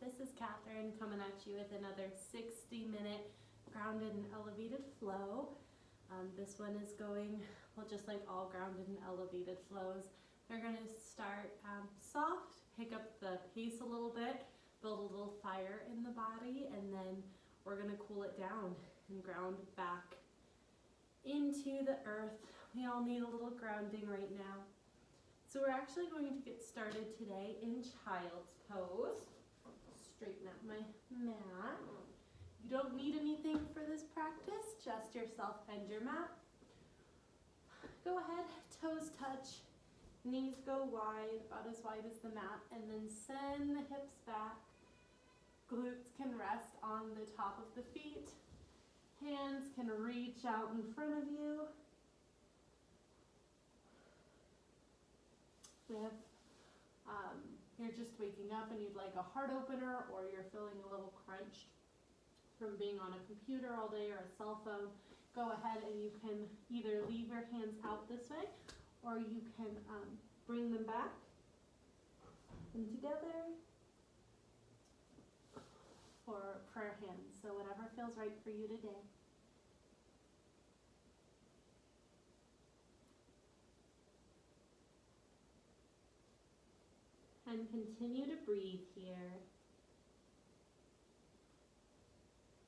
this is Catherine coming at you with another 60-minute grounded and elevated flow. This one is going, well, just like all grounded and elevated flows, they're going to start soft, pick up the pace a little bit, build a little fire in the body, and then we're going to cool it down and ground back into the earth. We all need a little grounding right now. So we're actually going to get started today in child's pose. Straighten out my mat. You don't need anything for this practice, just yourself and your mat. Go ahead, toes touch, knees go wide, about as wide as the mat, and then send the hips back. Glutes can rest on the top of the feet. Hands can reach out in front of you. If you're just waking up and you'd like a heart opener, or you're feeling a little crunched from being on a computer all day or a cell phone, go ahead and you can either leave your hands out this way, or you can bring them back and together for prayer hands. So whatever feels right for you today. And continue to breathe here.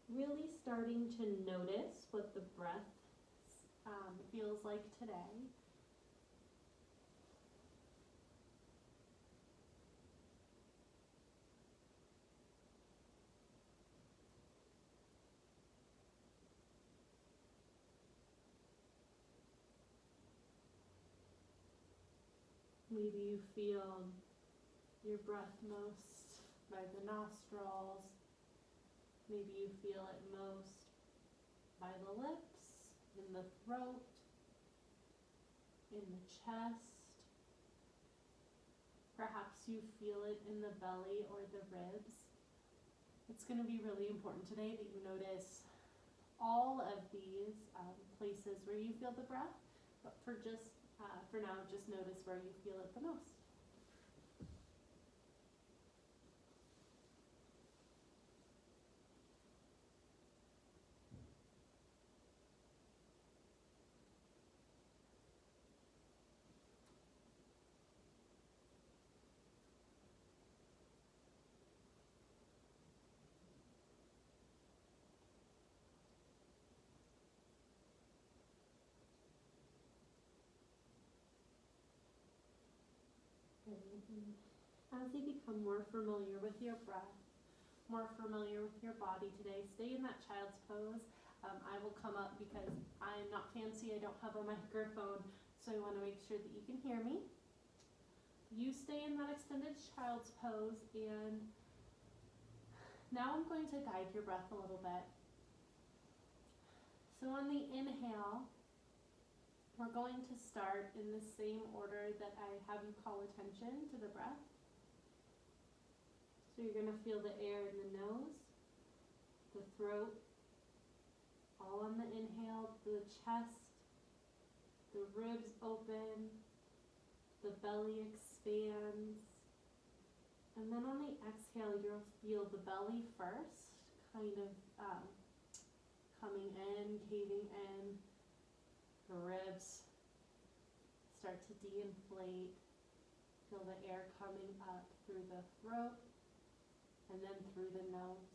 Really starting to notice what the breath feels like today. Maybe you feel your breath most by the nostrils. Maybe you feel it most by the lips, in the throat, in the chest. Perhaps you feel it in the belly or the ribs. It's going to be really important today that you notice all of these places where you feel the breath, but for now, just notice where you feel it the most. As you become more familiar with your breath, more familiar with your body today, stay in that child's pose. I will come up because I'm not fancy, I don't have a microphone, so I want to make sure that you can hear me. You stay in that extended child's pose, and now I'm going to guide your breath a little bit. So on the inhale, we're going to start in the same order that I have you call attention to the breath. So you're going to feel the air in the nose, the throat, all on the inhale, the chest, the ribs open, the belly expands. And then on the exhale, you'll feel the belly first, kind of coming in, caving in. The ribs start to de-inflate. Feel the air coming up through the throat and then through the nose.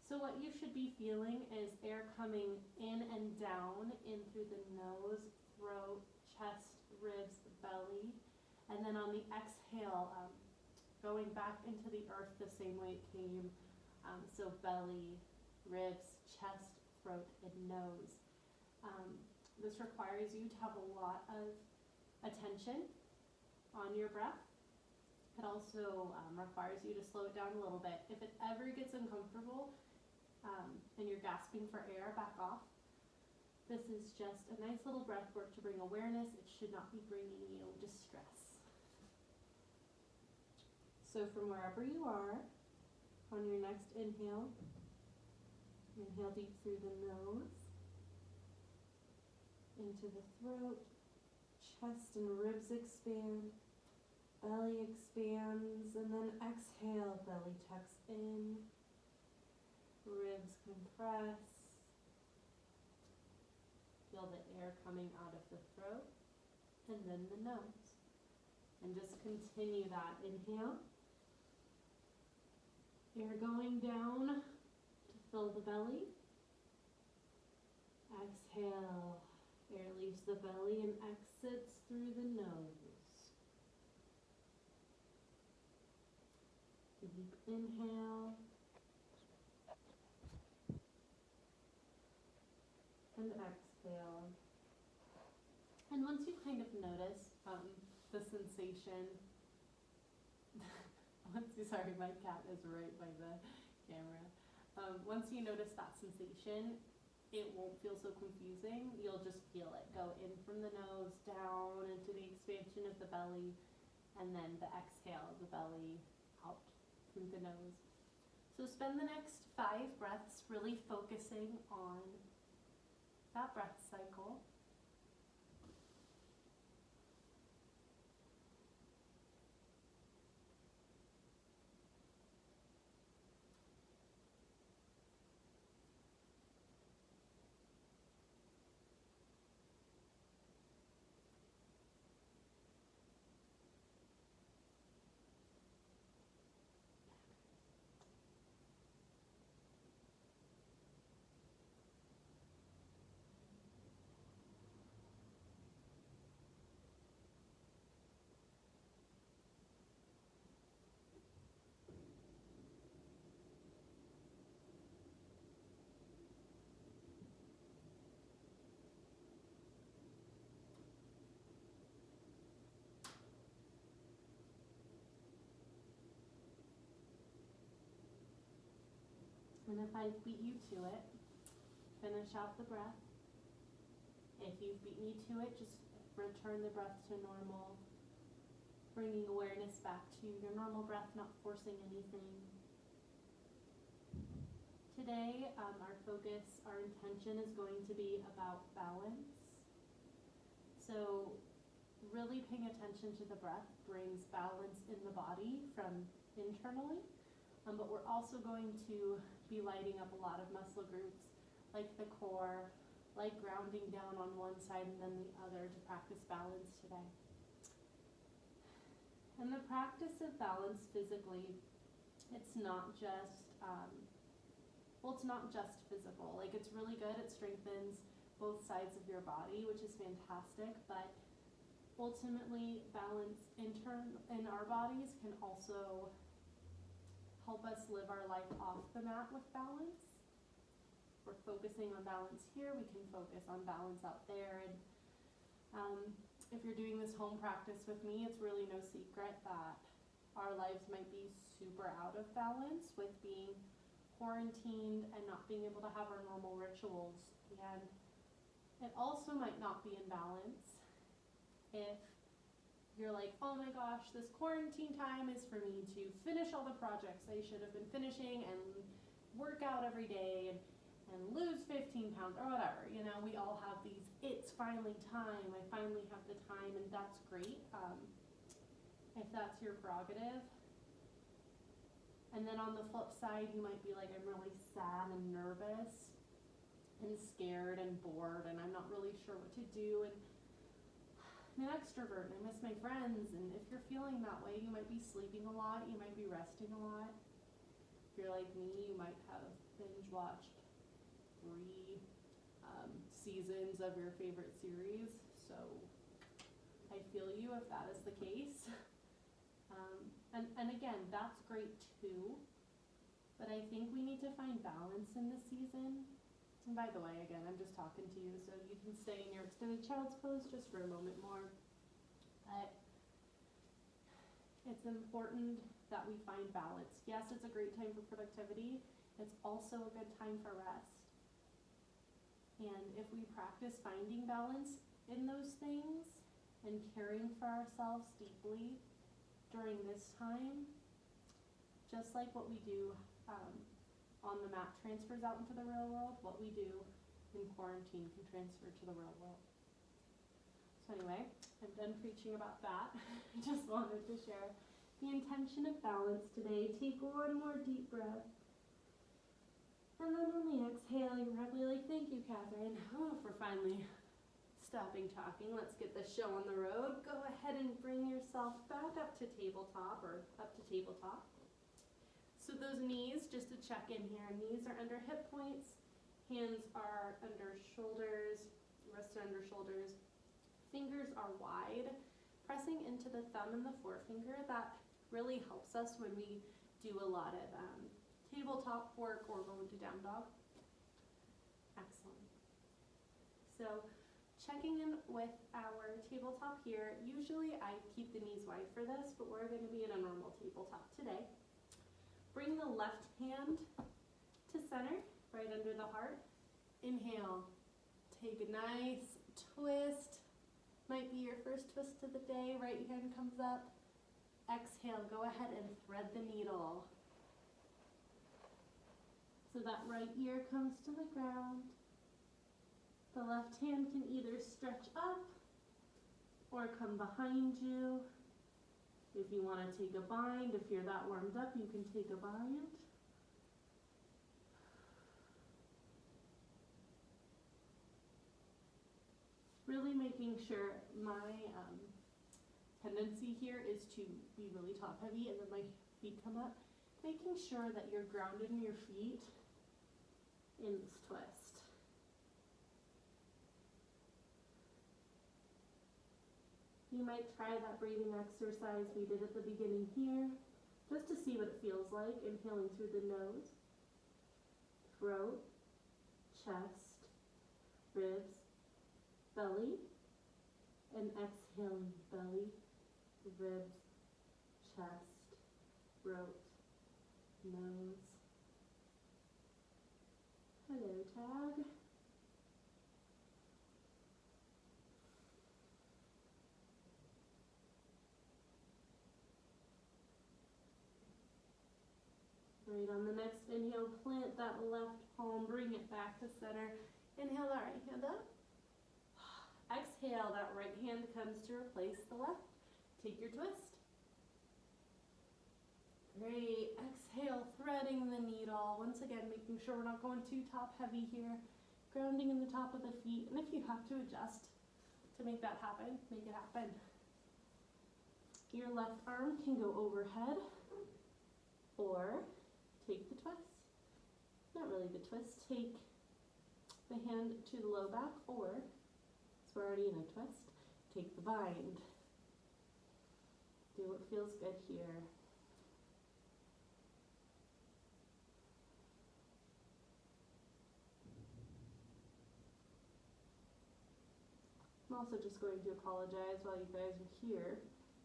So what you should be feeling is air coming in and down, in through the nose, throat, chest, ribs, belly. And then on the exhale, going back into the earth the same way it came. So belly, ribs, chest, throat, and nose. This requires you to have a lot of attention on your breath. It also requires you to slow it down a little bit. If it ever gets uncomfortable and you're gasping for air, back off. This is just a nice little breath work to bring awareness. It should not be bringing you distress. So from wherever you are, on your next inhale, inhale deep through the nose, into the throat, chest and ribs expand. Belly expands, and then exhale, belly tucks in, ribs compress. Feel the air coming out of the throat, and then the nose. And just continue that. Inhale. Air going down to fill the belly. Exhale. Air leaves the belly and exits through the nose. Deep inhale. And exhale. And once you kind of notice the sensation, sorry, my cat is right by the camera. Once you notice that sensation, it won't feel so confusing. You'll just feel it go in from the nose, down into the expansion of the belly, and then the exhale of the belly out through the nose. So spend the next 5 breaths really focusing on that breath cycle. And if I beat you to it, finish out the breath. If you've beat me to it, just return the breath to normal, bringing awareness back to your normal breath, not forcing anything. Today, our focus, our intention is going to be about balance. So really paying attention to the breath brings balance in the body from internally, but we're also going to be lighting up a lot of muscle groups like the core, like grounding down on one side and then the other to practice balance today. And the practice of balance physically, it's not just physical. Like, it's really good. It strengthens both sides of your body, which is fantastic. But ultimately, balance in our bodies can also help us live our life off the mat with balance. We're focusing on balance here. We can focus on balance out there. And if you're doing this home practice with me, it's really no secret that our lives might be super out of balance with being quarantined and not being able to have our normal rituals. And it also might not be in balance if you're like, oh my gosh, this quarantine time is for me to finish all the projects I should have been finishing and work out every day and lose 15 pounds or whatever. You know, we all have these, it's finally time, I finally have the time, and that's great if that's your prerogative. And then on the flip side, you might be like, I'm really sad and nervous and scared and bored and I'm not really sure what to do, and I'm an extrovert and I miss my friends. And if you're feeling that way, you might be sleeping a lot, you might be resting a lot. If you're like me, you might have binge watched 3 seasons of your favorite series, so I feel you if that is the case. And again, that's great too, but I think we need to find balance in this season. And by the way, again, I'm just talking to you, so you can stay in your extended child's pose just for a moment more. But it's important that we find balance. Yes, it's a great time for productivity. It's also a good time for rest. And if we practice finding balance in those things and caring for ourselves deeply during this time, just like what we do on the mat transfers out into the real world, what we do in quarantine can transfer to the real world. So So anyway, I'm done preaching about that. I just wanted to share the intention of balance today. Take one more deep breath. And then on the exhale, you're probably like, thank you, Catherine. Oh, for finally stopping talking. Let's get the show on the road. Go ahead and bring yourself back up to tabletop or up to tabletop. So those knees, just to check in here, knees are under hip points, hands are under shoulders, rested under shoulders. Fingers are wide, pressing into the thumb and the forefinger. That really helps us when we do a lot of tabletop work or going to down dog. Excellent. So checking in with our tabletop here. Usually I keep the knees wide for this, but we're going to be in a normal tabletop today. Bring the left hand to center, right under the heart. Inhale, take a nice twist. Might be your first twist of the day. Right hand comes up. Exhale, go ahead and thread the needle. So that right ear comes to the ground. The left hand can either stretch up or come behind you. If you want to take a bind, if you're that warmed up, you can take a bind. Really making sure my tendency here is to be really top heavy and then my feet come up. Making sure that you're grounded in your feet in this twist. You might try that breathing exercise we did at the beginning here, just to see what it feels like, inhaling through the nose, throat, chest, ribs, belly, and exhaling belly, ribs, chest, throat, nose. Hello, Tag. Right, on the next inhale, plant that left palm, bring it back to center. Inhale that right hand up. Exhale, that right hand comes to replace the left. Take your twist. Great, exhale, threading the needle. Once again, making sure we're not going too top heavy here. Grounding in the top of the feet, and if you have to adjust to make that happen, make it happen. Your left arm can go overhead, or take the twist. Not really the twist, take the hand to the low back, or, so we're already in a twist, take the bind. Do what feels good here. I'm also just going to apologize while you guys are here.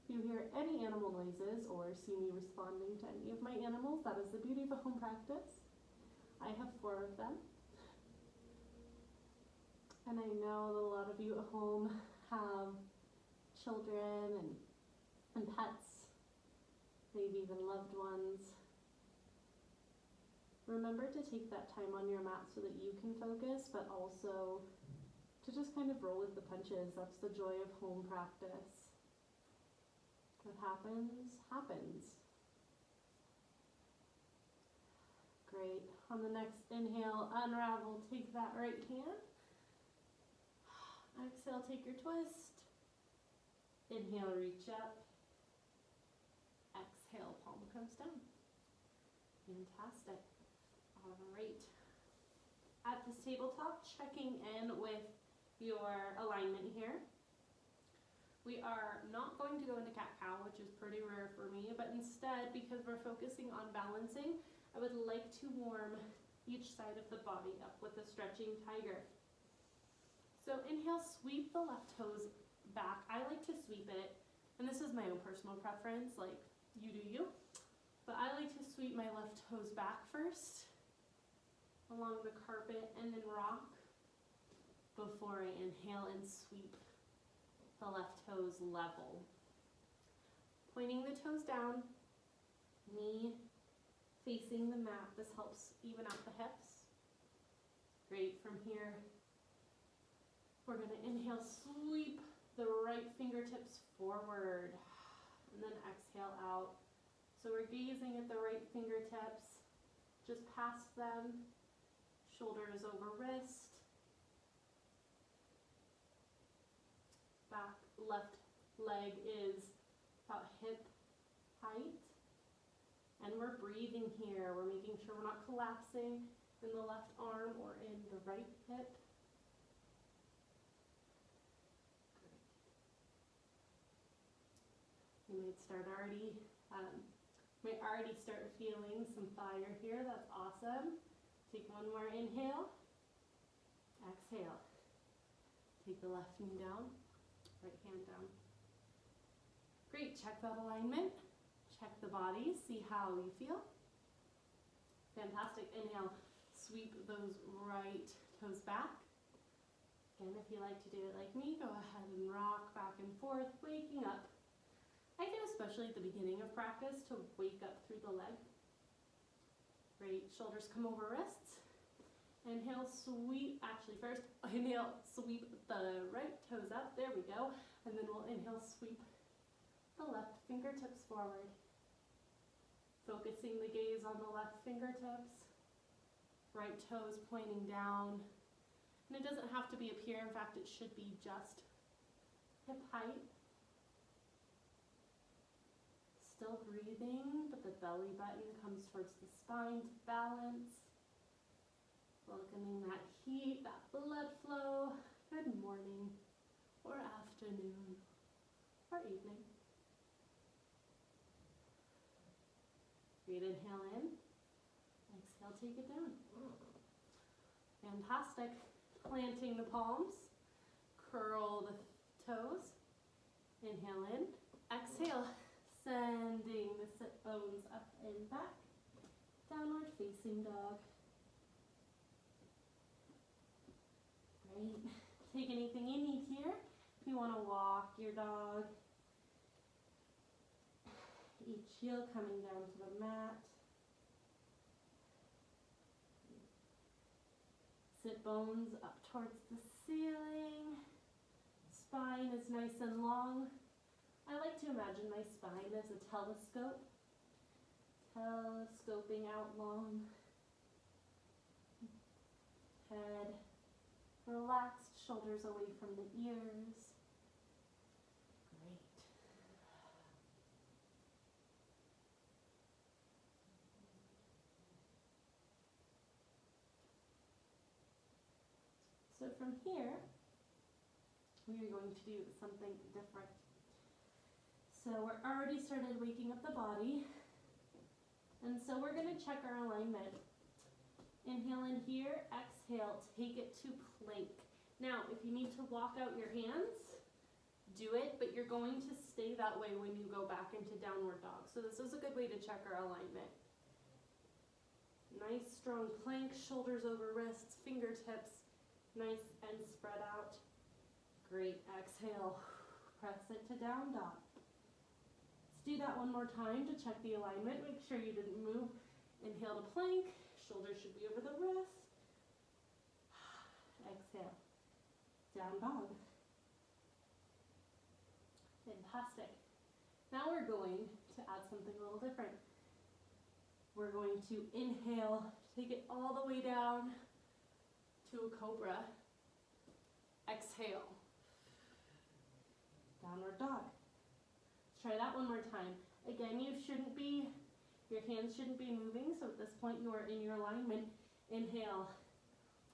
If you hear any animal noises or see me responding to any of my animals, that is the beauty of a home practice. I have 4 of them. And I know that a lot of you at home have children and pets, maybe even loved ones. Remember to take that time on your mat so that you can focus, but also to just kind of roll with the punches. That's the joy of home practice. What happens, happens. Great. On the next inhale, unravel, take that right hand. Exhale, take your twist. Inhale, reach up. Exhale, palm comes down. Fantastic. All right. At this tabletop, checking in with your alignment here. We are not going to go into cat-cow, which is pretty rare for me, but instead, because we're focusing on balancing, I would like to warm each side of the body up with a stretching tiger. So inhale, sweep the left toes back. I like to sweep it, and this is my own personal preference, like you do you, but I like to sweep my left toes back first along the carpet and then rock before I inhale and sweep the left toes level. Pointing the toes down, knee facing the mat. This helps even out the hips. Great. From here, we're going to inhale, sweep the right fingertips forward, and then exhale out. So we're gazing at the right fingertips, just past them, shoulders over wrist, back left leg is about hip height, and we're breathing here. We're making sure we're not collapsing in the left arm or in the right hip. You might already start feeling some fire here. That's awesome. Take one more inhale. Exhale. Take the left knee down, right hand down. Great, check that alignment. Check the body, see how you feel. Fantastic. Inhale, sweep those right toes back. Again, if you like to do it like me, go ahead and rock back and forth, waking up. I do, especially at the beginning of practice, to wake up through the leg. Great, shoulders come over wrists. Inhale, sweep, actually first, inhale, sweep the right toes up, there we go. And then we'll inhale, sweep the left fingertips forward. Focusing the gaze on the left fingertips, right toes pointing down. And it doesn't have to be up here, in fact it should be just hip height. Still breathing, but the belly button comes towards the spine to balance. Welcoming that heat, that blood flow. Good morning, or afternoon, or evening. Great, inhale in. Exhale, take it down. Fantastic. Planting the palms. Curl the toes. Inhale in. Exhale. Sending the sit bones up and back. Downward facing dog. Great. Take anything you need here. If you want to walk your dog, each heel coming down to the mat. Sit bones up towards the ceiling. Spine is nice and long. I like to imagine my spine as a telescope. Telescoping out long. Head relaxed, shoulders away from the ears. Great. So from here, we are going to do something different. So we're already started waking up the body. And so we're going to check our alignment. Inhale in here, exhale, take it to plank. Now, if you need to walk out your hands, do it, but you're going to stay that way when you go back into downward dog. So this is a good way to check our alignment. Nice strong plank, shoulders over wrists, fingertips nice and spread out. Great, exhale, press it to down dog. Let's do that one more time to check the alignment. Make sure you didn't move. Inhale to plank, shoulders should be over the wrist. Exhale, down dog. Fantastic. Now we're going to add something a little different. We're going to inhale, take it all the way down to a cobra. Exhale, downward dog. Let's try that one more time. Again, your hands shouldn't be moving, so at this point you are in your alignment. Inhale,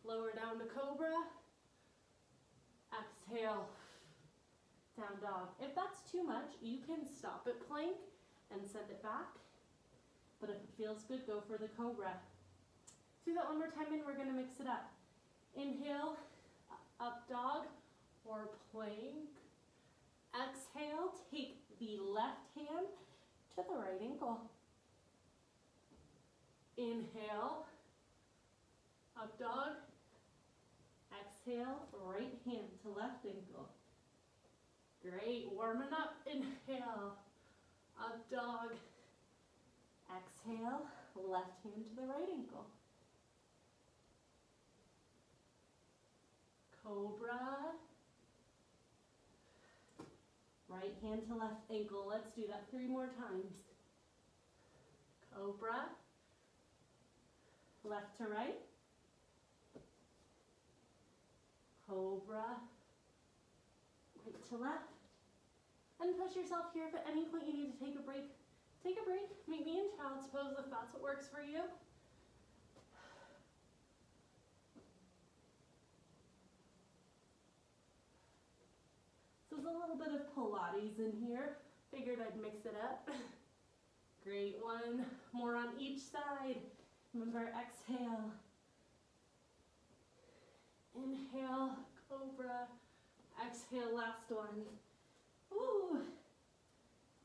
lower down to cobra. Exhale, down dog. If that's too much, you can stop at plank and send it back. But if it feels good, go for the cobra. Do that one more time and we're gonna mix it up. Inhale, up dog or plank. Exhale, take the left hand to the right ankle. Inhale, up dog. Exhale, right hand to left ankle. Great, warming up. Inhale, up dog. Exhale, left hand to the right ankle. Cobra. Right hand to left ankle. Let's do that 3 more times. Cobra. Left to right. Cobra. Right to left. And push yourself here. If at any point you need to take a break, take a break. Meet me in child's pose if that's what works for you. So there's a little bit of Pilates in here. Figured I'd mix it up. Great, one more on each side. Remember, exhale. Inhale, cobra. Exhale, last one. Ooh,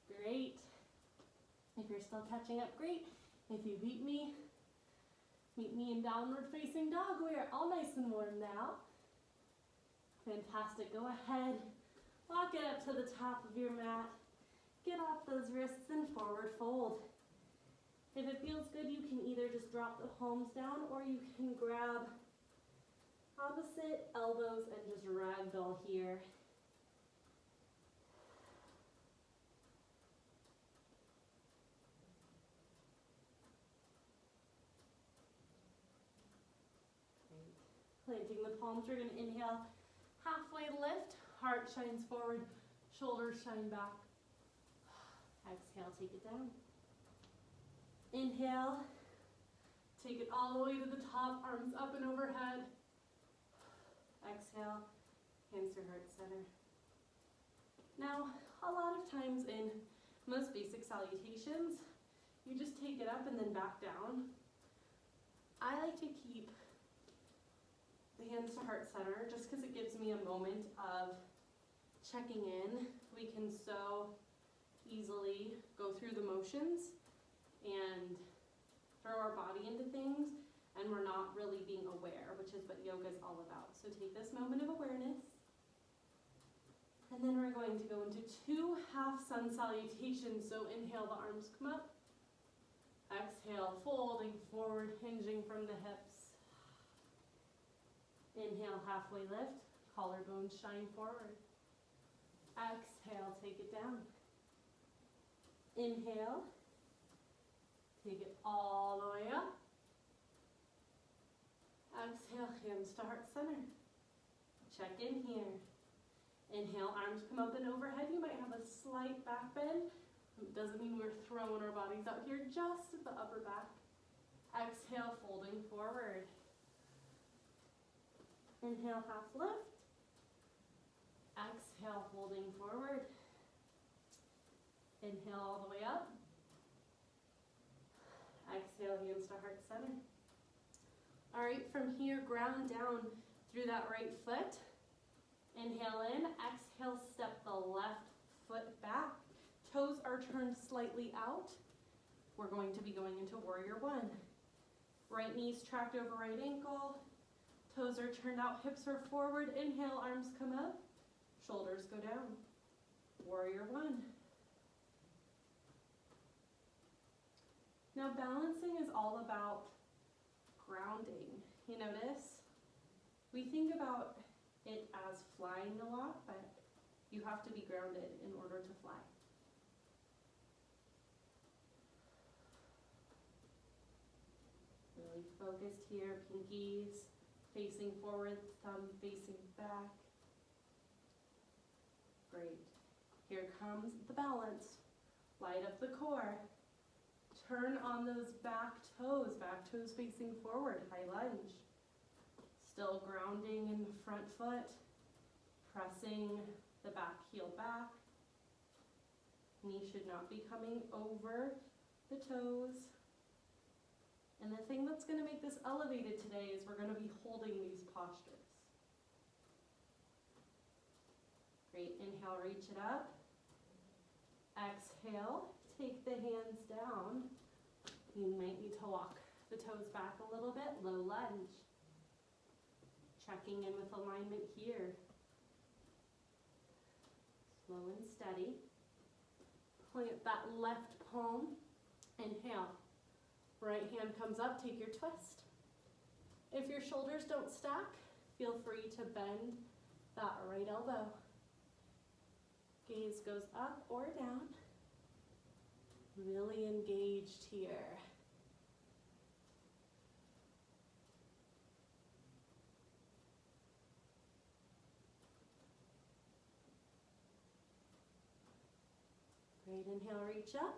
great. If you're still catching up, great. If you beat me, meet me in downward facing dog. We are all nice and warm now. Fantastic, go ahead. Walk it up to the top of your mat. Get off those wrists and forward fold. If it feels good, you can either just drop the palms down or you can grab opposite elbows and just ragdoll here. Planting the palms, we're going to inhale, halfway lift, heart shines forward, shoulders shine back. Exhale, take it down. Inhale, take it all the way to the top, arms up and overhead. Exhale, hands to heart center. Now, a lot of times in most basic salutations, you just take it up and then back down. I like to keep the hands to heart center just because it gives me a moment of checking in. We can so easily go through the motions and throw our body into things, and we're not really being aware, which is what yoga is all about. So take this moment of awareness, and then we're going to go into 2 half sun salutations. So inhale, the arms come up. Exhale, folding forward, hinging from the hips. Inhale, halfway lift, collarbones shine forward. Exhale, take it down. Inhale, take it all the way up. Exhale, hands to heart center. Check in here. Inhale, arms come up and overhead. You might have a slight back bend. It doesn't mean we're throwing our bodies out here, just at the upper back. Exhale, folding forward. Inhale, half lift. Exhale, folding forward. Inhale all the way up. Exhale, hands to heart center. All right, from here, ground down through that right foot. Inhale in, exhale, step the left foot back. Toes are turned slightly out. We're going to be going into warrior one. Right knee's tracked over right ankle. Toes are turned out, hips are forward. Inhale, arms come up. Shoulders go down. Warrior one. Now balancing is all about grounding. You notice? We think about it as flying a lot, but you have to be grounded in order to fly. Really focused here, pinkies facing forward, thumb facing back. Great. Here comes the balance. Light up the core. Turn on those back toes facing forward, high lunge. Still grounding in the front foot, pressing the back heel back. Knee should not be coming over the toes. And the thing that's going to make this elevated today is we're going to be holding these postures. Great, inhale, reach it up. Exhale, take the hands down. You might need to walk the toes back a little bit, low lunge. Checking in with alignment here. Slow and steady. Plant that left palm. Inhale. Right hand comes up, take your twist. If your shoulders don't stack, feel free to bend that right elbow. Gaze goes up or down. Really engaged here. Great, inhale, reach up.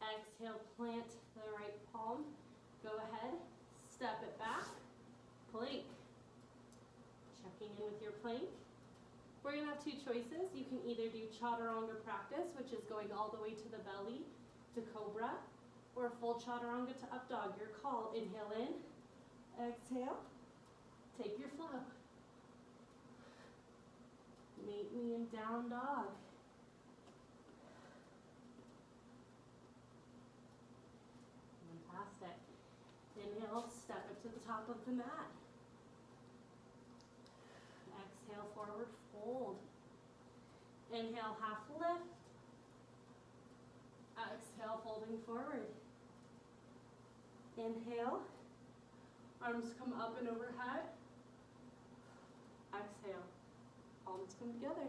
Exhale, plant the right palm. Go ahead, step it back, plank. Checking in with your plank. We're gonna have two choices. You can either do chaturanga practice, which is going all the way to the belly, to cobra, or full chaturanga to up dog. Your call. Inhale in, exhale, take your flow. Meet me in down dog. Fantastic. Inhale, step it to the top of the mat. Exhale, forward fold. Inhale, half lift. Exhale, folding forward. Inhale, arms come up and overhead. Exhale, palms come together.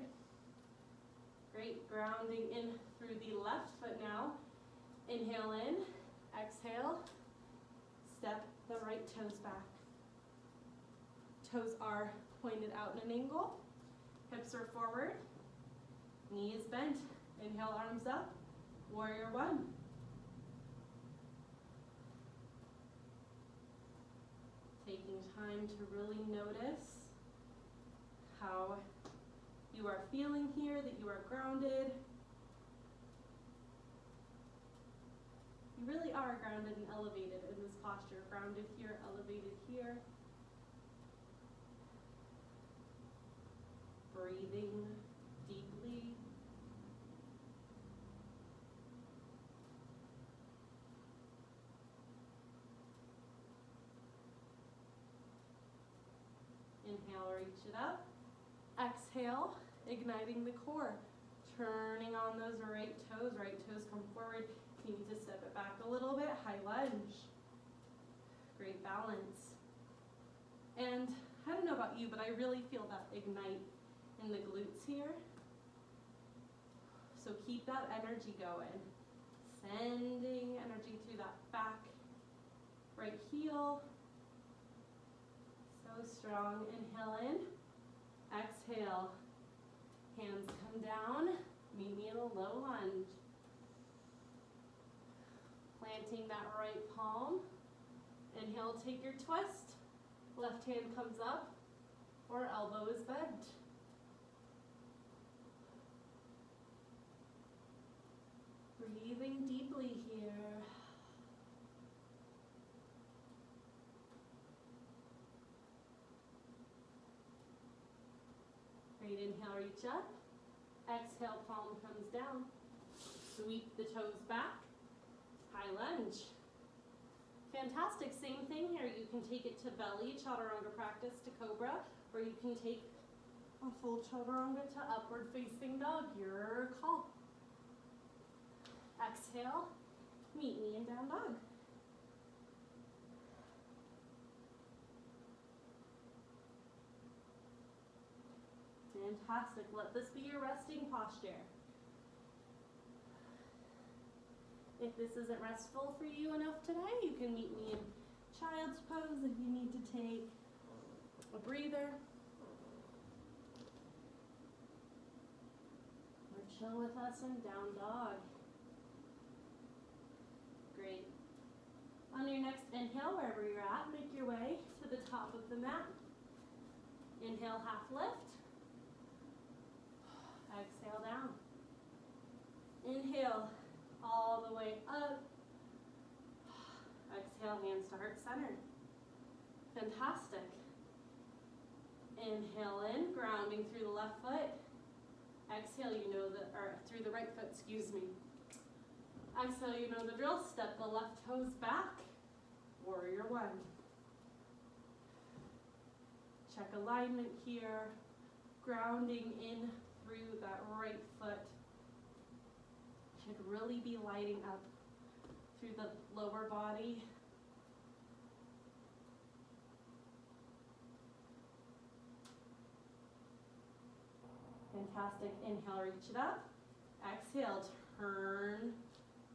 Great, grounding in through the left foot now. Inhale in, exhale, step the right toes back. Toes are pointed out in an angle. Hips are forward, knee is bent. Inhale, arms up, warrior one. Taking time to really notice how you are feeling here, that you are grounded. You really are grounded and elevated in this posture. Grounded here, elevated here. Breathing deeply. Inhale, reach it up. Exhale, igniting the core. Turning on those right toes come forward. You need to step it back a little bit, high lunge. Great balance. And I don't know about you, but I really feel that ignite in the glutes here. So keep that energy going. Sending energy through that back, right heel. So strong. Inhale in, exhale. Hands come down, meet me in a low lunge. Planting that right palm. Inhale, take your twist. Left hand comes up, or elbow is bent. Breathing deeply here. Great, inhale, reach up. Exhale, palm comes down. Sweep the toes back. High lunge. Fantastic, same thing here. You can take it to belly, chaturanga practice to cobra, or you can take a full chaturanga to upward facing dog, your call. Exhale, meet me in down dog. Fantastic, let this be your resting posture. If this isn't restful for you enough today, you can meet me in child's pose if you need to take a breather. Or chill with us in down dog. Great. On your next inhale, wherever you're at, make your way to the top of the mat. Inhale, half lift. Exhale down. Inhale. All the way up. Exhale, hands to heart center. Fantastic. Inhale in, grounding through the left foot. Exhale, or through the right foot, excuse me. Exhale, you know the drill. Step the left toes back. Warrior one. Check alignment here. Grounding in through that right foot. Should really be lighting up through the lower body. Fantastic. Inhale, reach it up. Exhale, turn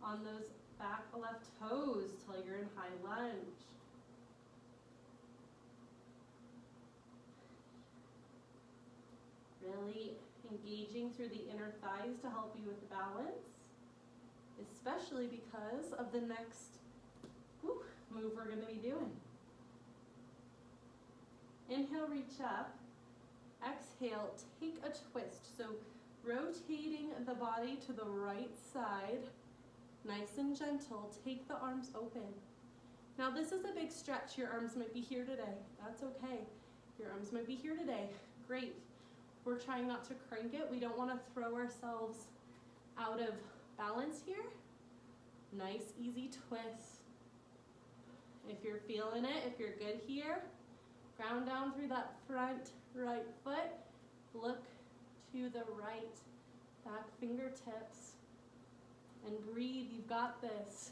on those back left toes till you're in high lunge. Really engaging through the inner thighs to help you with the balance, especially because of the next move we're going to be doing. Inhale, reach up. Exhale, take a twist. So rotating the body to the right side, nice and gentle. Take the arms open. Now this is a big stretch. Your arms might be here today. That's okay. Your arms might be here today. Great. We're trying not to crank it. We don't want to throw ourselves out of balance here. Nice, easy twist. If you're feeling it, if you're good here, ground down through that front right foot. Look to the right, back fingertips, and breathe. You've got this.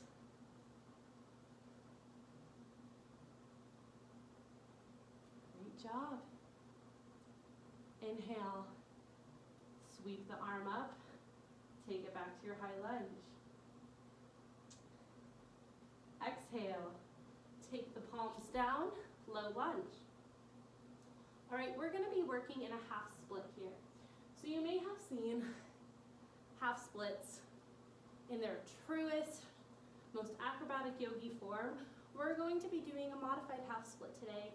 Great job. Inhale, sweep the arm up, take it back to your high lunge. Exhale, take the palms down, low lunge. All right, we're gonna be working in a half split here. So you may have seen half splits in their truest, most acrobatic yogi form. We're going to be doing a modified half split today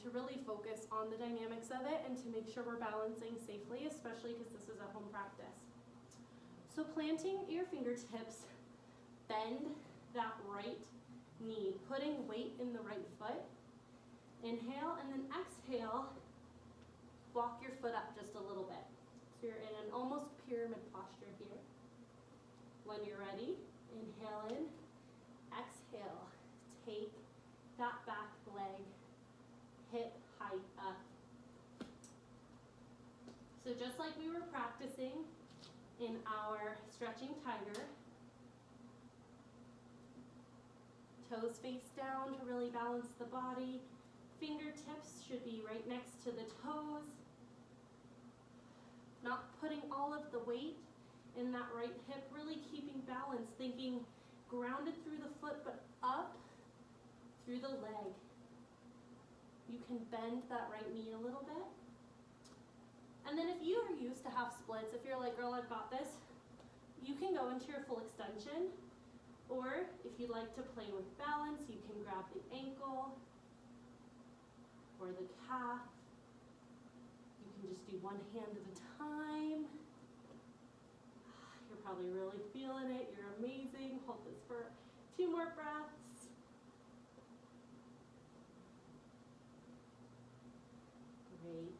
to really focus on the dynamics of it and to make sure we're balancing safely, especially because this is a home practice. So planting your fingertips, bend that right knee, putting weight in the right foot. Inhale, and then exhale, walk your foot up just a little bit. So you're in an almost pyramid posture here. When you're ready, inhale in, exhale, take that back leg hip height up. So just like we were practicing in our stretching tiger, toes face down to really balance the body. Fingertips should be right next to the toes. Not putting all of the weight in that right hip, really keeping balance, thinking grounded through the foot but up through the leg. You can bend that right knee a little bit. And then if you are used to half splits, if you're like, girl, I've got this, you can go into your full extension. Or if you'd like to play with balance, you can grab the ankle or the calf. You can just do one hand at a time. You're probably really feeling it. You're amazing. Hold this for 2 more breaths. Great.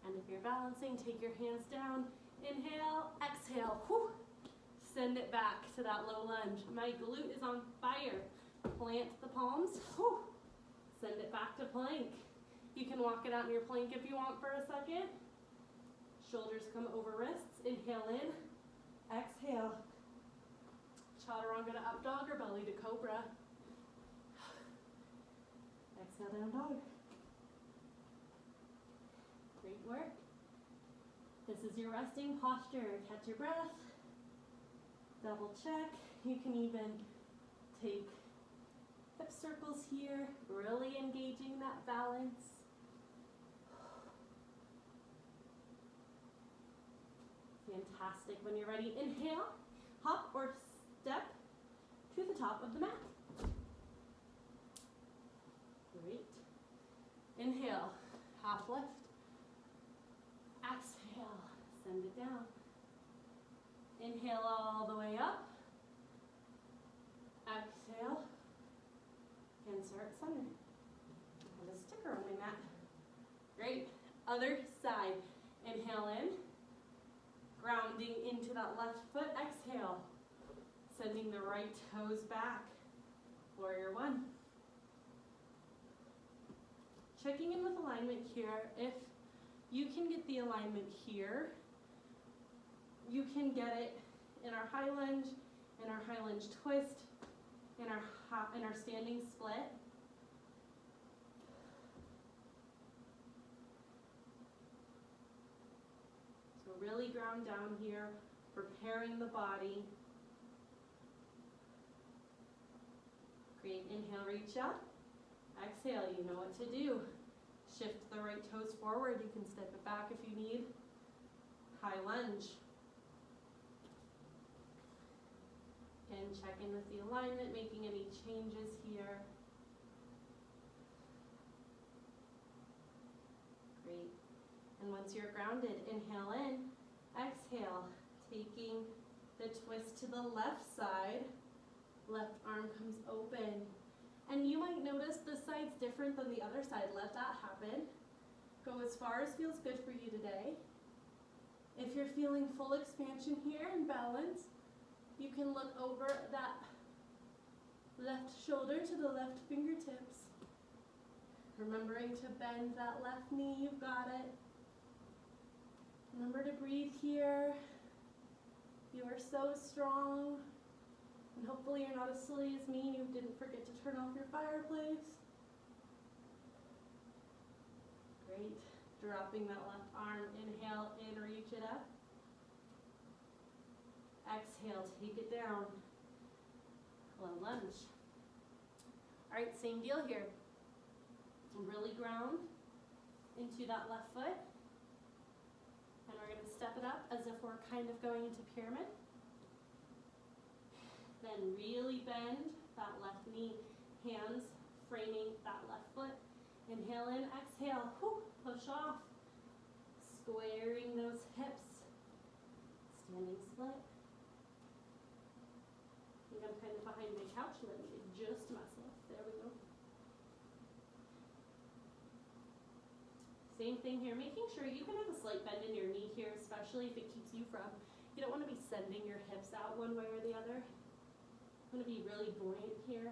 And if you're balancing, take your hands down. Inhale, exhale. Whew. Send it back to that low lunge. My glute is on fire. Plant the palms. Whew. Send it back to plank. You can walk it out in your plank if you want for a second. Shoulders come over wrists. Inhale in. Exhale. Chaturanga to up dog or belly to cobra. Exhale, down dog. Great work. This is your resting posture. Catch your breath. Double check. You can even take hip circles here, really engaging that balance. Fantastic. When you're ready, inhale, hop or step to the top of the mat. Great. Inhale, half lift. Exhale, send it down. Inhale all the way up. Exhale. And start center. I have a sticker on my mat. Great. Other side. Inhale in. Grounding into that left foot. Exhale. Sending the right toes back. Warrior one. Checking in with alignment here. If you can get the alignment here, you can get it in our high lunge, in our high lunge twist, in our standing split. So really ground down here, preparing the body. Great, inhale, reach up. Exhale, you know what to do. Shift the right toes forward. You can step it back if you need. High lunge. Again, check in with the alignment, making any changes here. Great. And once you're grounded, inhale in, exhale, taking the twist to the left side. Left arm comes open. And you might notice this side's different than the other side. Let that happen. Go as far as feels good for you today. If you're feeling full expansion here and balance, you can look over that left shoulder to the left fingertips. Remembering to bend that left knee, you've got it. Remember to breathe here. You are so strong. And hopefully you're not as silly as me and you didn't forget to turn off your fireplace. Great. Dropping that left arm. Inhale in, reach it up. Exhale, take it down. Low lunge. All right, same deal here. Really ground into that left foot. And we're going to step it up as if we're kind of going into pyramid. Then really bend that left knee, hands framing that left foot. Inhale in, exhale, push off. Squaring those hips. Standing split. I think I'm kind of behind my couch. Let me adjust myself. There we go. Same thing here, making sure you can have a slight bend in your knee here, especially if it keeps you from, you don't want to be sending your hips out one way or the other. I'm going to be really buoyant here.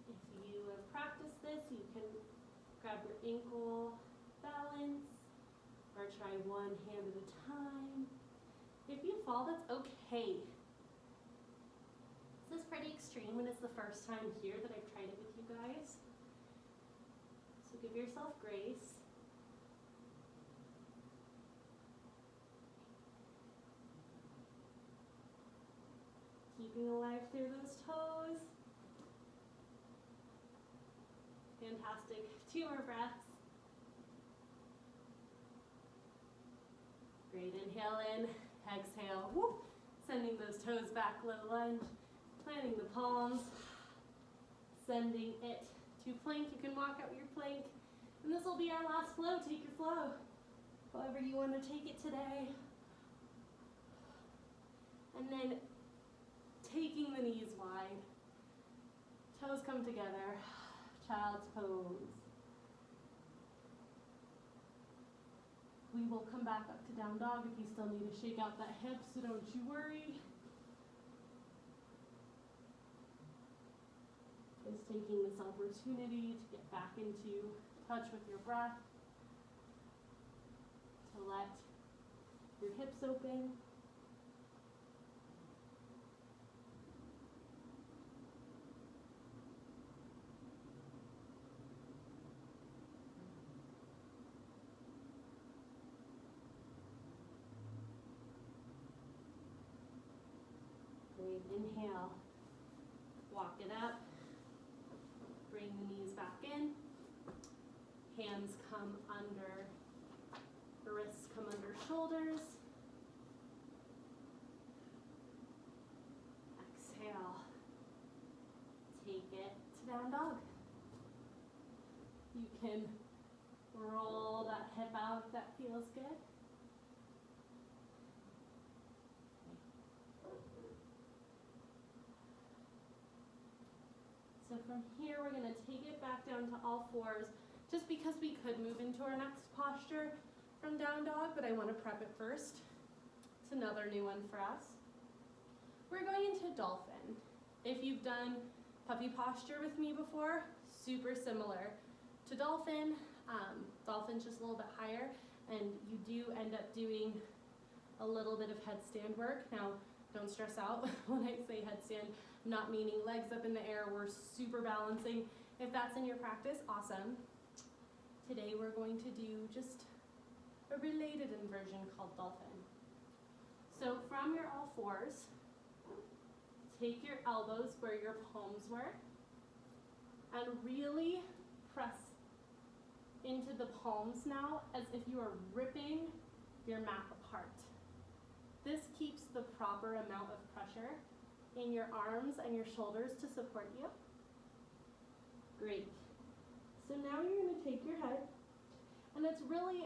If you have practiced this, you can grab your ankle balance or try one hand at a time. If you fall, that's okay. This is pretty extreme when it's the first time here that I've tried it with you guys. So give yourself grace. Keeping alive through those toes. Fantastic. 2 more breaths. Great. Inhale in, exhale. Woo. Sending those toes back, low lunge. Planting the palms. Sending it to plank. You can walk out your plank. And this will be our last flow. Take your flow. However you want to take it today. And then taking the knees wide. Toes come together. Child's pose. We will come back up to down dog if you still need to shake out that hip, so don't you worry. Just taking this opportunity to get back into touch with your breath. To let your hips open. Great, inhale, walk it up, bring the knees back in, hands come under, wrists come under shoulders, exhale, take it to down dog. You can roll that hip out if that feels good. So from here, we're going to take it back down to all fours, just because we could move into our next posture from down dog, but I want to prep it first. It's another new one for us. We're going into dolphin. If you've done puppy posture with me before, super similar to dolphin. Dolphin's just a little bit higher, and you do end up doing a little bit of headstand work. Now, don't stress out when I say headstand. Not meaning legs up in the air, we're super balancing. If that's in your practice, awesome. Today we're going to do just a related inversion called dolphin. So from your all fours, take your elbows where your palms were and really press into the palms now as if you are ripping your mat apart. This keeps the proper amount of pressure in your arms and your shoulders to support you. Great. So now you're going to take your head, and it's really,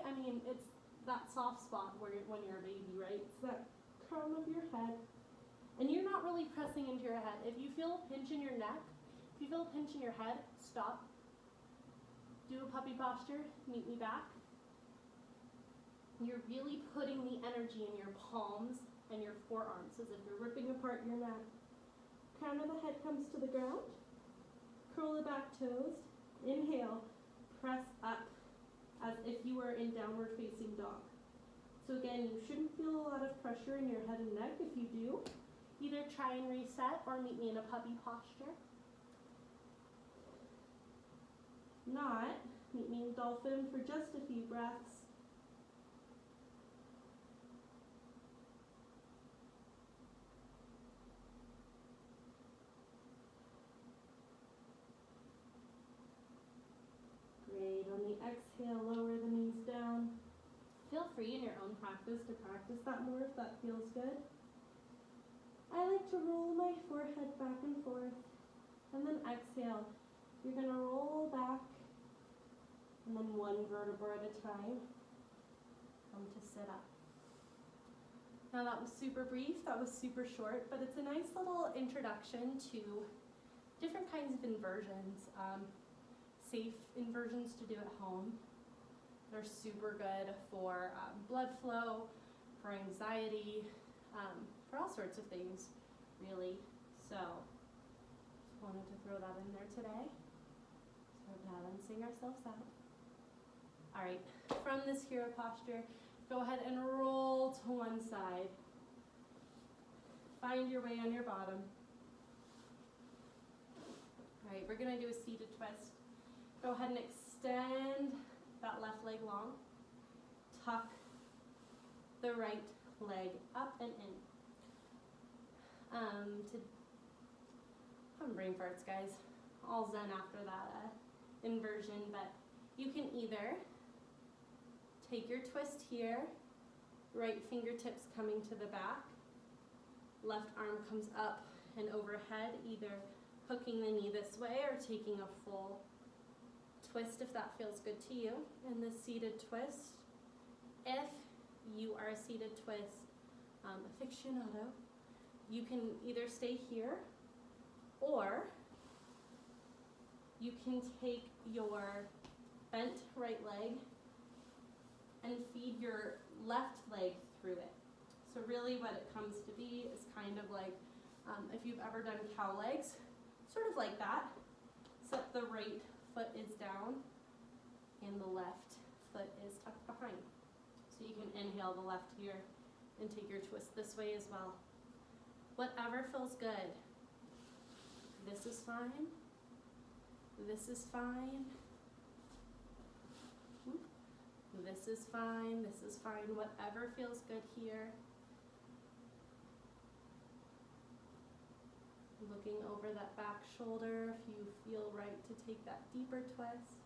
it's that soft spot where when you're a baby, right? It's that crown of your head, and you're not really pressing into your head. If you feel a pinch in your neck, if you feel a pinch in your head, stop. Do a puppy posture, meet me back. You're really putting the energy in your palms and your forearms as if you're ripping apart your mat. Crown of the head comes to the ground. Curl the back toes. Inhale, press up as if you were in downward facing dog. So again, you shouldn't feel a lot of pressure in your head and neck. If you do, either try and reset or meet me in a puppy posture. Not, meet me in dolphin for just a few breaths. Great. On the exhale, lower the knees down. Feel free in your own practice to practice that more if that feels good. I like to roll my forehead back and forth. And then exhale. You're going to roll back. And then one vertebra at a time. Come to sit up. Now that was super brief, that was super short, but it's a nice little introduction to different kinds of inversions. Safe inversions to do at home. They're super good for blood flow, for anxiety, for all sorts of things, really. So, just wanted to throw that in there today. So balancing ourselves out. All right, from this hero posture, go ahead and roll to one side. Find your way on your bottom. All right, we're gonna do a seated twist. Go ahead and extend that left leg long. Tuck the right leg up and in. I'm brain farts, guys. All zen after that inversion, but you can either take your twist here, right fingertips coming to the back, left arm comes up and overhead, either hooking the knee this way or taking a full twist if that feels good to you. In the seated twist, if you are a seated twist aficionado, you can either stay here or you can take your bent right leg and feed your left leg through it. So really what it comes to be is kind of like, if you've ever done cow legs, sort of like that, except the right foot is down and the left foot is tucked behind. So you can inhale the left here and take your twist this way as well. Whatever feels good. This is fine. This is fine. This is fine. This is fine. Whatever feels good here. Looking over that back shoulder if you feel right to take that deeper twist.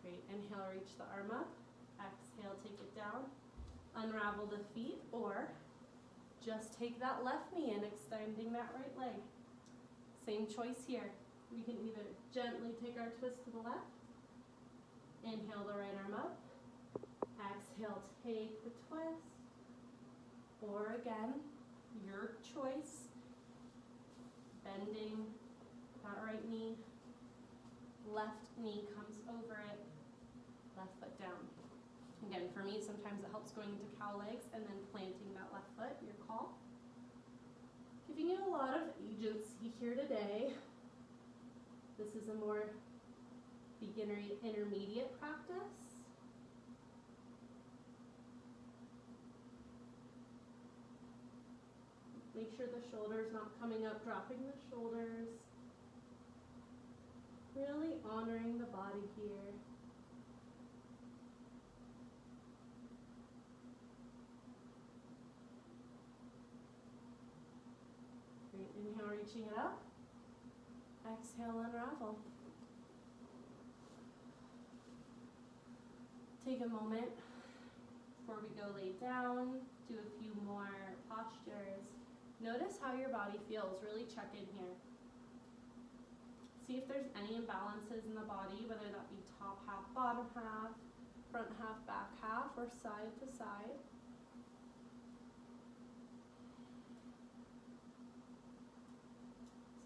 Great. Inhale, reach the arm up. Exhale, take it down. Unravel the feet, or just take that left knee and extending that right leg. Same choice here. We can either gently take our twist to the left, inhale the right arm up, exhale, take the twist, or again, your choice, bending that right knee, left knee comes over it, left foot down. Again, for me, sometimes it helps going into cow legs and then planting that left foot, your call. Giving you a lot of agency here today. This is a more beginner intermediate practice. Make sure the shoulder's not coming up, dropping the shoulders. Really honoring the body here. Great, inhale, reaching it up. Exhale, unravel. Take a moment before we go lay down, do a few more postures. Notice how your body feels, really check in here. See if there's any imbalances in the body, whether that be top half, bottom half, front half, back half, or side to side.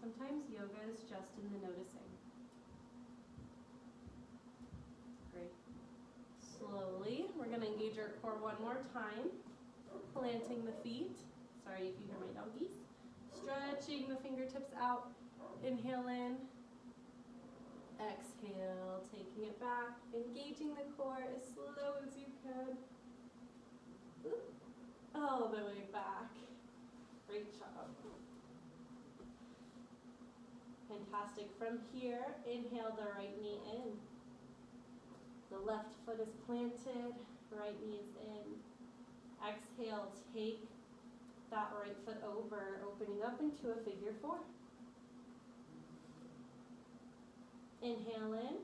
Sometimes yoga is just in the noticing. Great. Slowly, we're going to engage our core one more time. Planting the feet. Sorry if you hear my doggies. Stretching the fingertips out. Inhale in. Exhale, taking it back. Engaging the core as slow as you can. All the way back. Great job. Fantastic. From here, inhale the right knee in. The left foot is planted, right knee is in. Exhale, take that right foot over, opening up into a figure four. Inhale in.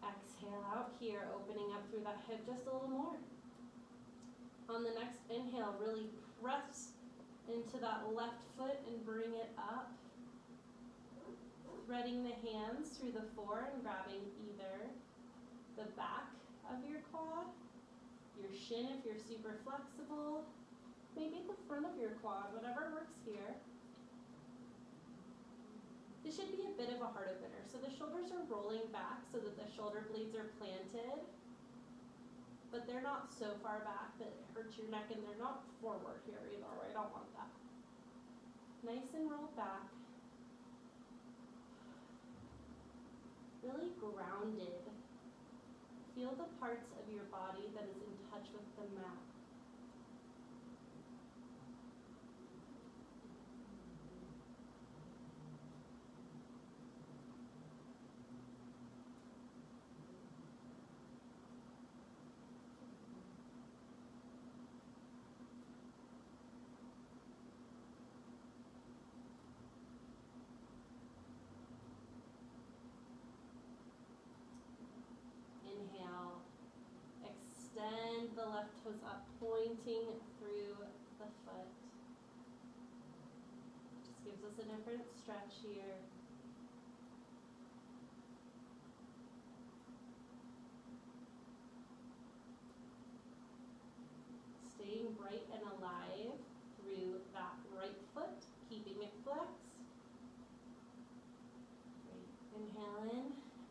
Exhale out here, opening up through that hip just a little more. On the next inhale, really press into that left foot and bring it up. Threading the hands through the four and grabbing either the back of your quad, your shin if you're super flexible, maybe the front of your quad, whatever works here. This should be a bit of a heart opener. So the shoulders are rolling back so that the shoulder blades are planted, but they're not so far back that it hurts your neck, and they're not forward here either. I don't want that. Nice and rolled back. Really grounded. Feel the parts of your body that is in touch with the mat. Inhale, extend the left toes up, pointing through the foot. Just gives us a different stretch here. Staying bright and alive through that right foot, keeping it flexed. Great. Inhale in,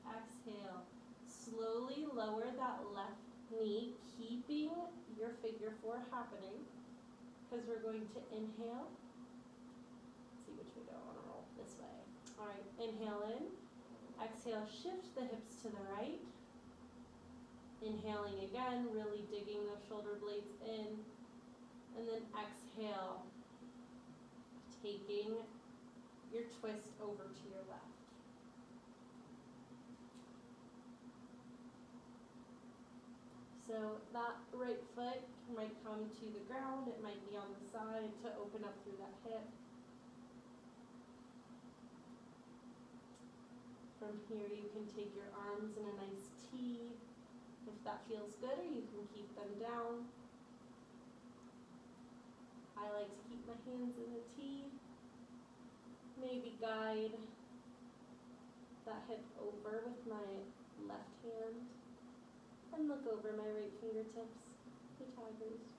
exhale. Slowly lower that left knee, keeping your figure four happening, because we're going to inhale. Let's see which way do I want to roll? This way. All right, inhale in. Exhale, shift the hips to the right. Inhaling again, really digging those shoulder blades in. And then exhale, taking your twist over to your left. So that right foot might come to the ground, it might be on the side to open up through that hip. From here you can take your arms in a nice T if that feels good, or you can keep them down. I like to keep my hands in a T. Maybe guide that hip over with my left hand. And look over my right fingertips, the tigers.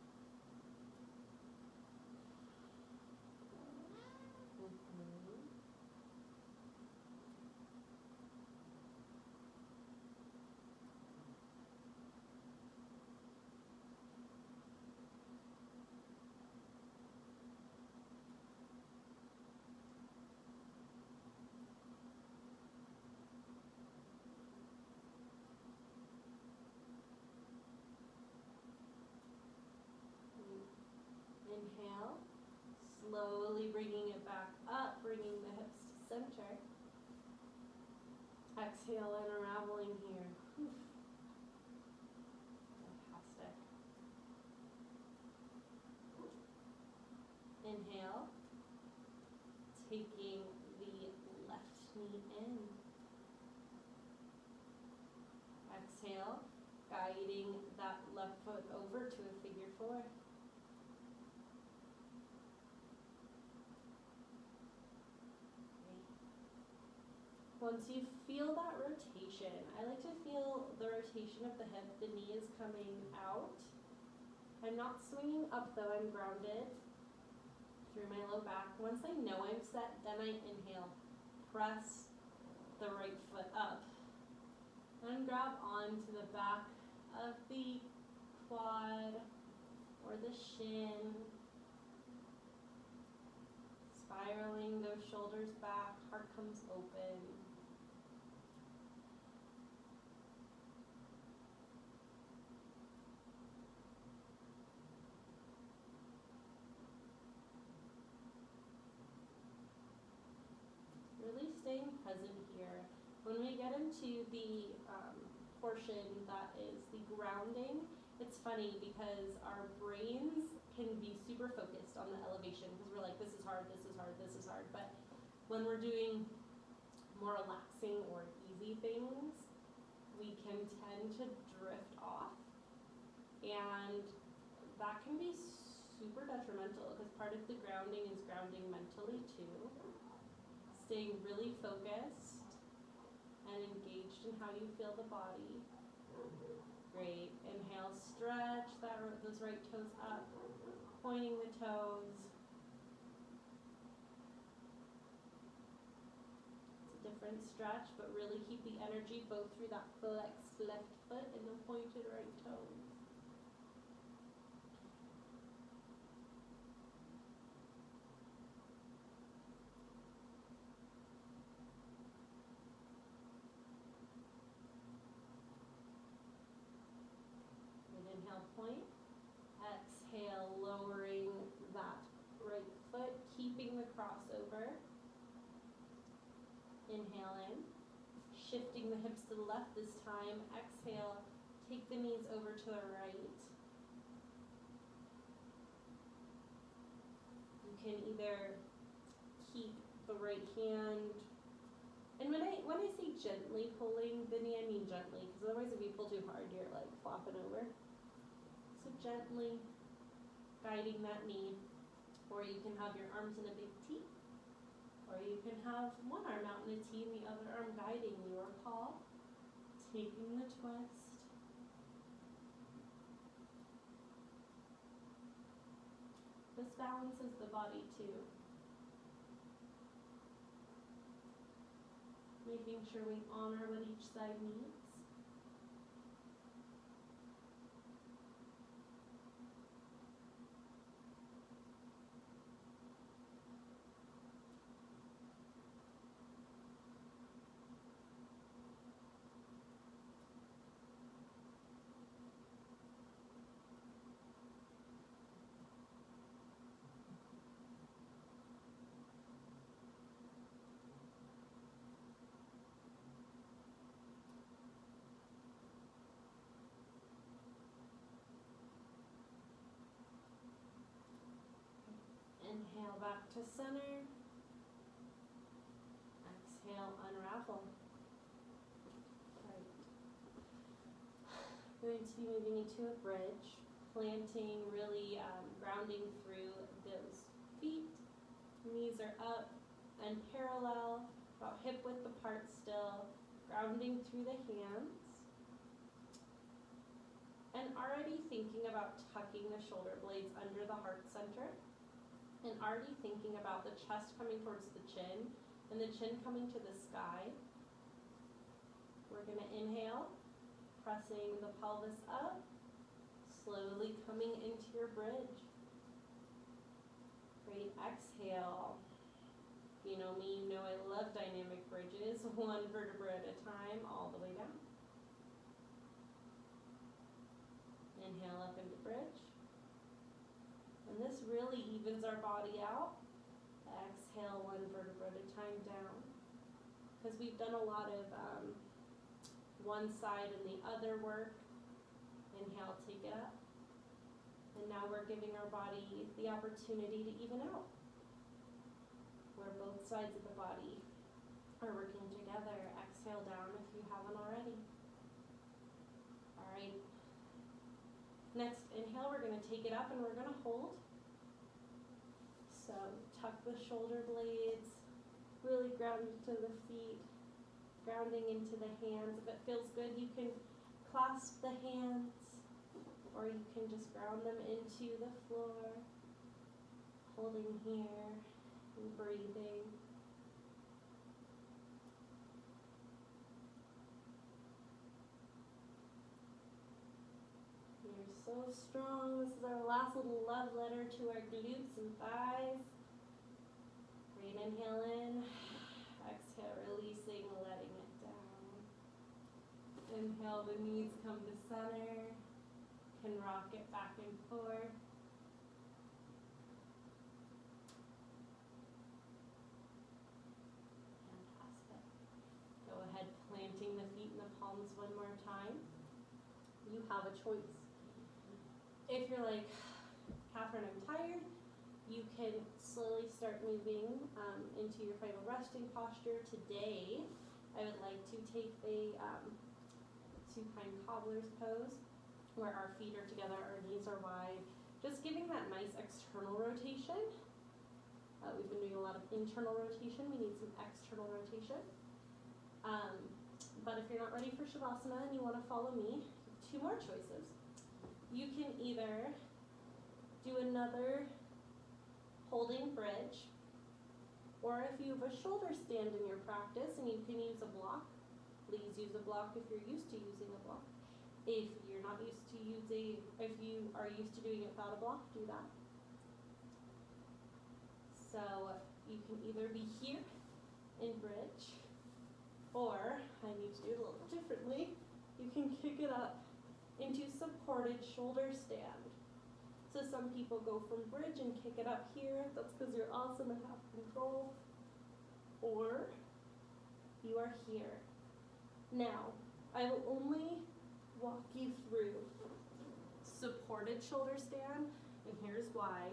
Inhale, slowly bringing it back up, bringing the hips to center. Exhale, unraveling here. Whew. Fantastic. Inhale, taking the left knee in. Exhale, guiding that left foot over to a figure four. Once you feel that rotation, I like to feel the rotation of the hip, the knee is coming out. I'm not swinging up though, I'm grounded through my low back. Once I know I'm set, then I inhale, press the right foot up, and grab onto the back of the quad or the shin, spiraling those shoulders back, heart comes open. Really staying present here. When we get into the portion that is the grounding, it's funny because our brains can be super focused on the elevation because we're like, this is hard, this is hard, this is hard. But when we're doing more relaxing or easy things, we can tend to drift off. And that can be super detrimental because part of the grounding is grounding mentally too. Staying really focused and engaged in how you feel the body. Great. Inhale, stretch those right toes up, pointing the toes. It's a different stretch, but really keep the energy both through that flexed left foot and the pointed right toes. Inhale, point. Exhale, lowering that right foot, keeping the crossover. Inhale in, shifting the hips to the left this time. Exhale, take the knees over to the right. You can either keep the right hand, and when I say gently pulling the knee, I mean gently, because otherwise if you pull too hard, you're like flopping over. So gently guiding that knee, or you can have your arms in a big T, or you can have one arm out in a T and the other arm guiding your paw, taking the twist. This balances the body too. Making sure we honor what each side needs. Inhale back to center. Exhale, unravel. Right. Going to be moving into a bridge, planting, really grounding through those feet. Knees are up and parallel, about hip width apart still, grounding through the hands. And already thinking about tucking the shoulder blades under the heart center. And already thinking about the chest coming towards the chin and the chin coming to the sky. We're going to inhale, pressing the pelvis up, slowly coming into your bridge. Great. Exhale. If you know me, you know I love dynamic bridges, one vertebra at a time, all the way down. Inhale up into bridge. And this really evens our body out. Exhale, one vertebra at a time down. because we've done a lot of one side and the other work. Inhale, take it up. And now we're giving our body the opportunity to even out, where both sides of the body are working together. Exhale down if you haven't already. All right. Next inhale, we're going to take it up and we're going to hold. So tuck the shoulder blades, really ground into the feet, grounding into the hands. If it feels good, you can clasp the hands, or you can just ground them into the floor, holding here and breathing. You're so strong. This is our last little love letter to our glutes and thighs. Great inhale in. Exhale, releasing, letting it down. Inhale, the knees come to center. Can rock it back and forth. Fantastic. Go ahead, planting the feet in the palms one more time. You have a choice. If you're like, Catherine, I'm tired, you can slowly start moving into your final resting posture. Today, I would like to take a supine cobbler's pose, where our feet are together, our knees are wide, just giving that nice external rotation. We've been doing a lot of internal rotation. We need some external rotation. But if you're not ready for Shavasana and you want to follow me, two more choices. You can either do another holding bridge, or if you have a shoulder stand in your practice and you can use a block, please use a block if you're used to using a block. If you're not used to if you are used to doing it without a block, do that. So you can either be here in bridge, or I need to do it a little differently. You can kick it up into supported shoulder stand. So some people go from bridge and kick it up here. That's because you're awesome and have control. Or you are here. Now, I will only walk you through supported shoulder stand, and here's why.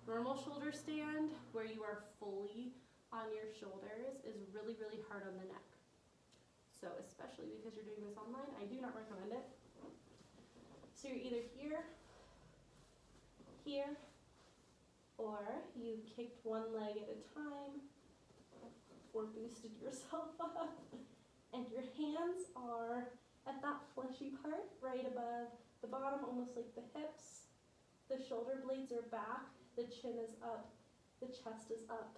Normal shoulder stand, where you are fully on your shoulders, is really, really hard on the neck. So especially because you're doing this online, I do not recommend it. So you're either here, here, or you kicked one leg at a time, or boosted yourself up, and your hands are at that fleshy part right above the bottom, almost like the hips. The shoulder blades are back, the chin is up, the chest is up.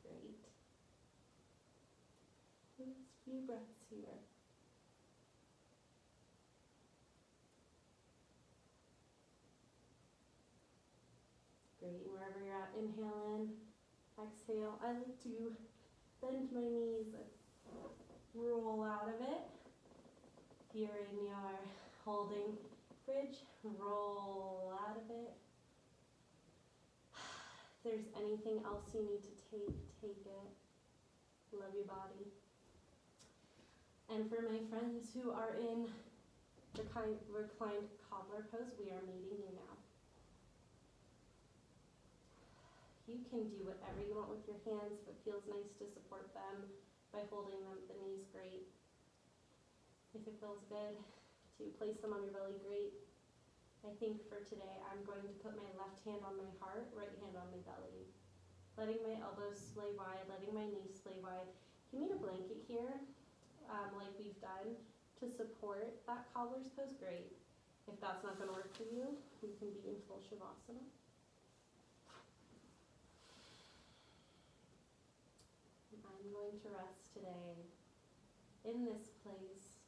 Great. Just a few breaths here. Great, and wherever you're at, inhale in, exhale. I like to bend my knees and roll out of it. Here in your holding bridge, roll out of it. If there's anything else you need to take it. Love your body. And for my friends who are in the reclined cobbler pose, we are meeting you now. You can do whatever you want with your hands. If it feels nice to support them by holding them at the knees, great. If it feels good to place them on your belly, great. I think for today, I'm going to put my left hand on my heart, right hand on my belly. Letting my elbows lay wide, letting my knees lay wide. If you need a blanket here, like we've done, to support that cobbler's pose, great. If that's not going to work for you, you can be in full Shavasana. I'm going to rest today in this place.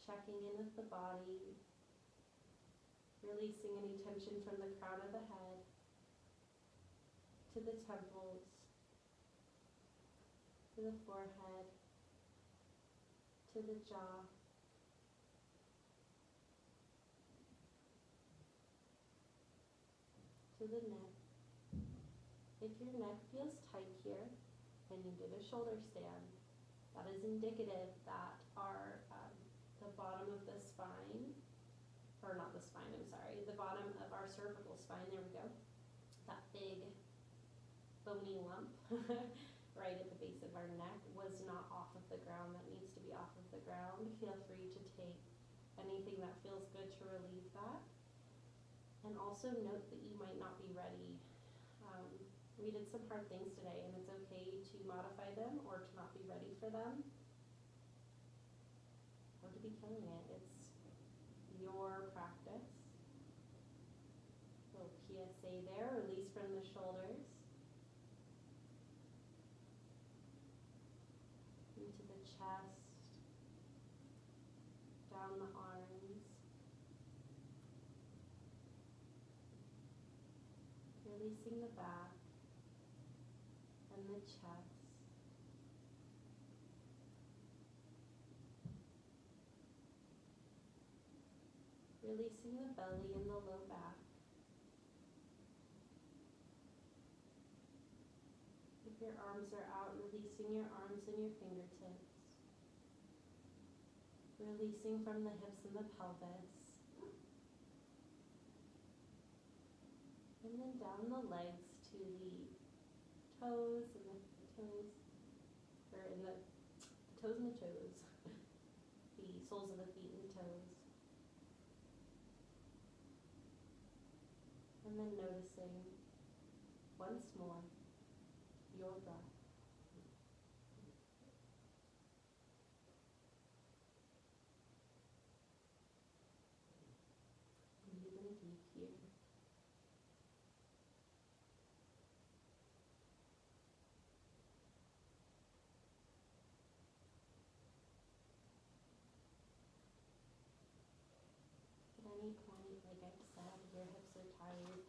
Checking in with the body, releasing any tension from the crown of the head to the temples, to the forehead, to the jaw. the neck. If your neck feels tight here and you did a shoulder stand, that is indicative that the bottom of the spine, or not the spine, I'm sorry, the bottom of our cervical spine, there we go, that big bony lump right at the base of our neck was not off of the ground. That needs to be off of the ground. Feel free to take anything that feels good to relieve that. And also note that you might not be ready. We did some hard things today, and it's okay to modify them or to not be ready for them, or to be killing it. It's your practice. Little PSA there, release from the shoulders. Into the chest, down the arms. Releasing the back and the chest. Releasing the belly and the low back. If your arms are out, releasing your arms and your fingertips. Releasing from the hips and the pelvis. And then down the legs to the toes and the toes, or in the toes and the toes, the soles of the feet and the toes. And then noticing once more your breath. Breathing deep here. At any point, like I've said, your hips are tired.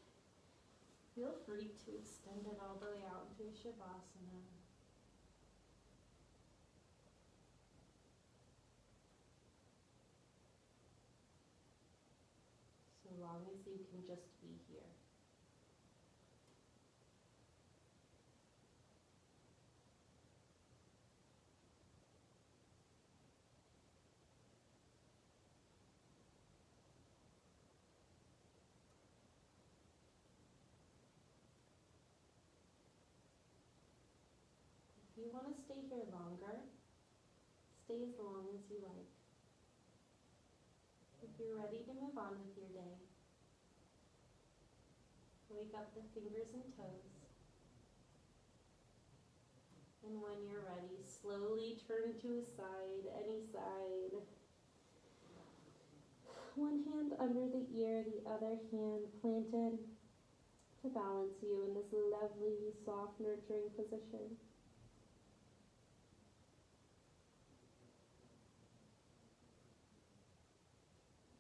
Feel free to extend it all the way out into Shavasana. So long as you can just be here. If you want to stay here longer, stay as long as you like. If you're ready to move on with your day, wake up the fingers and toes. And when you're ready, slowly turn to a side, any side. One hand under the ear, the other hand planted to balance you in this lovely, soft, nurturing position.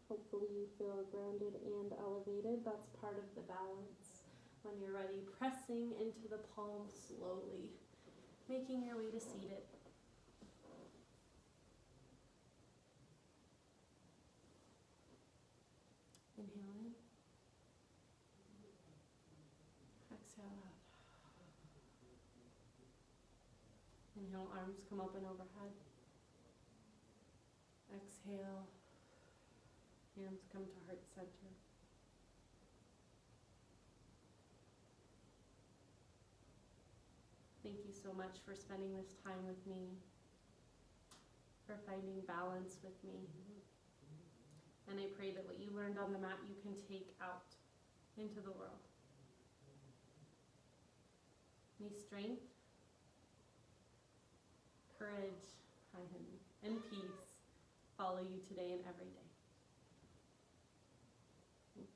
Hopefully you feel grounded and elevated. That's part of the balance. When you're ready, pressing into the palm slowly, making your way to seated. Inhale in. Exhale out. Inhale, arms come up and overhead. Exhale. Hands come to heart center. Thank you so much for spending this time with me, for finding balance with me. And I pray that what you learned on the mat you can take out into the world. May strength, courage, and peace follow you today and every day.